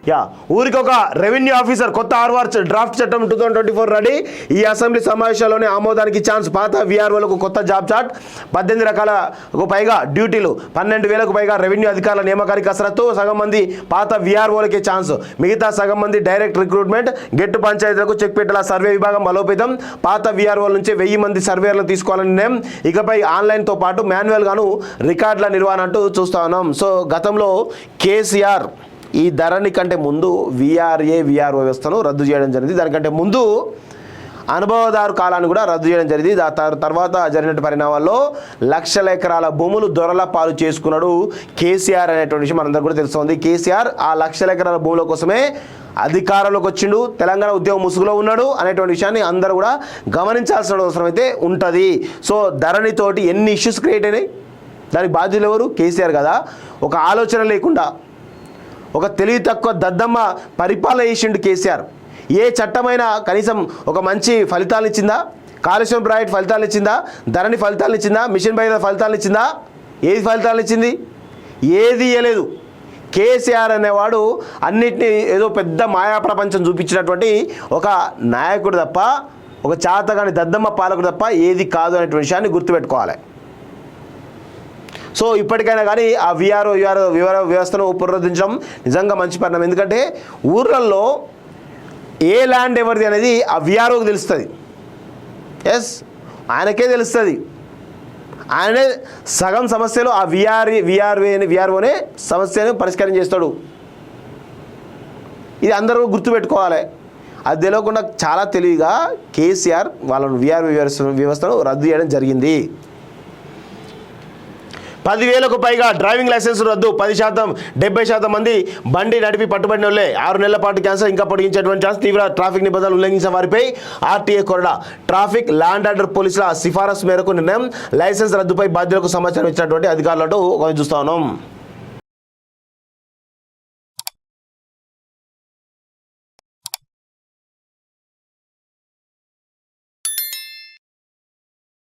Yeah ఊరికి ఒక revenue officer కొత్త ఆర్ఆర్ డ్రాఫ్ట్ చట్టం 2024 రెడీ. ఈ అసెంబ్లీ సమావేశాల్లోనే ఆమోదానికి ఛాన్స్. పాత వీఆర్ఓలకు కొత్త జాబ్ చార్ట్, 18 రకాలకు పైగా డ్యూటీలు, 12,000కు పైగా రెవెన్యూ అధికారుల నియామకానికి కసరత్తు. సగం మంది పాత వీఆర్ఓలకే ఛాన్స్, మిగతా సగం మంది డైరెక్ట్ రిక్రూట్మెంట్. గెట్టు పంచాయతీలకు చెక్ పెట్టేలా సర్వే విభాగం బలోపేతం. పాత వీఆర్ఓల నుంచి 1000 మంది సర్వేర్లు తీసుకోవాలని నిర్ణయం. ఇకపై ఆన్లైన్తో పాటు మాన్యువల్ గాను రికార్డుల నిర్వహణ అంటూ చూస్తా ఉన్నాం. సో గతంలో కేసీఆర్ ఈ ధరణి కంటే ముందు వీఆర్ఓ వ్యవస్థను రద్దు చేయడం జరిగింది. దానికంటే ముందు అనుభవదారు కాలాన్ని కూడా రద్దు చేయడం జరిగింది. తర్వాత జరిగిన పరిణామాల్లో లక్షల ఎకరాల భూములు దొరల పాలు చేసుకున్నాడు కేసీఆర్ అనేటువంటి విషయం మనందరికీ కూడా తెలుస్తుంది. కేసీఆర్ ఆ లక్షల ఎకరాల భూముల కోసమే అధికారంలోకి వచ్చిండు, తెలంగాణ ఉద్యమం ముసుగులో ఉన్నాడు అనేటువంటి విషయాన్ని అందరూ కూడా గమనించాల్సిన అవసరం అయితే ఉంటుంది. సో ధరణితోటి ఎన్ని ఇష్యూస్ క్రియేట్ అయినాయి, దానికి బాధ్యులు ఎవరు? కేసీఆర్ కదా. ఒక ఆలోచన లేకుండా ఒక తెలివి తక్కువ దద్దమ్మ పరిపాలన చేసిండు కేసీఆర్. ఏ చట్టమైనా కనీసం ఒక మంచి ఫలితాలు ఇచ్చిందా? కాళేశ్వరం ప్రాజెక్ట్ ఫలితాలు ఇచ్చిందా? ధరణి ఫలితాలు ఇచ్చిందా? మిషన్ భగీరథ ఫలితాలు ఇచ్చిందా? ఏది ఫలితాలు ఇచ్చింది? ఏది ఇవ్వలేదు. కేసీఆర్ అనేవాడు అన్నిటినీ ఏదో పెద్ద మాయా ప్రపంచం చూపించినటువంటి ఒక నాయకుడు తప్ప, ఒక చాతగాని దద్దమ్మ పాలకుడు తప్ప ఏది కాదు అనేటువంటి విషయాన్ని గుర్తుపెట్టుకోవాలి. సో ఇప్పటికైనా కానీ ఆ వీఆర్ఓ వ్యవస్థను పునరుద్ధరించడం నిజంగా మంచి పరిణామం. ఎందుకంటే ఊర్లలో ఏ ల్యాండ్ ఎవరిది అనేది ఆ వీఆర్ఓకి తెలుస్తుంది. ఎస్, ఆయనకే తెలుస్తుంది. ఆయనే సగం సమస్యలు ఆ వీఆర్ఓనే సమస్యను పరిష్కారం చేస్తాడు. ఇది అందరూ గుర్తుపెట్టుకోవాలి. అది తెలియకుండా చాలా తెలివిగా కేసీఆర్ వాళ్ళను వీఆర్ఓ వ్యవస్థను రద్దు చేయడం జరిగింది. 10,000కు పైగా డ్రైవింగ్ లైసెన్స్ రద్దు. 10%, 70% మంది బండి నడిపి పట్టుబడిన వాళ్ళే. 6 నెలల పాటు క్యాన్సర్ ఇంకా పొడిగించేటువంటి ఛాన్స్. తీవ్ర ట్రాఫిక్ నిబంధనలు ఉల్లంఘించిన వారిపై ఆర్టీఏ కొరడా. ట్రాఫిక్ ల్యాండ్ ఆర్డర్ పోలీసుల సిఫారసు మేరకు నిర్ణయం. లైసెన్స్ రద్దుపై బాధ్యులకు సమాచారం ఇచ్చినటువంటి అధికారులు చూస్తా ఉన్నాం.